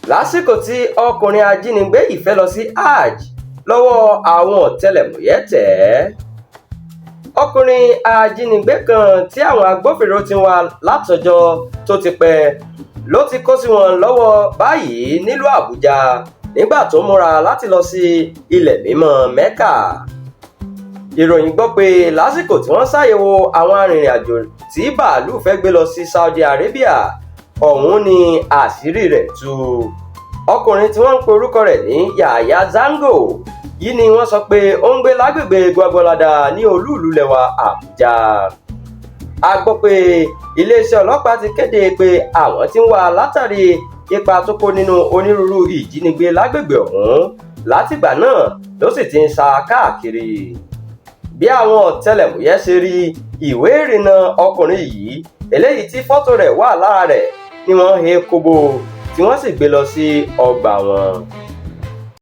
lásìkò tí ọkùnrin ajínigbé yìí fẹ́ lọ sí hajj lọ́wọ́ àwọn ọ̀tẹlẹ̀múyẹ́ tẹ̀ ẹ́. ọkùnrin ajínigbé kan tí àwọn agbófinró ti ń wá látọjọ́ tó ti pẹ́ ló ti kó sí wọn lọ́wọ́ báyìí nílùú àbújá nígbà tó múra láti lọ sí ilẹ̀ mímọ́ mẹ́kà. ìròyìn gbọ́ pé lásìkò tí wọ́n ṣàyẹ̀wò àwọn arìnrìn-àjò tí bàálù fẹ́ gbé lọ sí Saudi Arabia ọ̀hún ni àṣírí rẹ̀ tú. ọkùnrin tí wọ́n ń pe orúkọ rẹ̀ ní Yahaya Zango yìí ni wọ́n sọ pé ó ń gbé lágbègbè Gwagwalada ní olú-ìlú lẹwa Àbújá. a gbọ́ pé iléeṣẹ́ ọlọ́pàá ti kéde pé àwọn tí ń wá látàrí ipa tó kó nínú onírúurú ìjínigbé lágbègbè ọ̀hún látìgbà náà ló sì ti ń sá káàkiri. bí àwọn ọ̀tẹlẹ̀múyẹ́ ṣe rí ìwé ìrìnnà ọkùnrin yìí eléyìí tí fọ́tò rẹ̀ wà lára rẹ̀ ni wọ́n he kóbó tí wọ́n sì gbé lọ sí ọgbà wọn.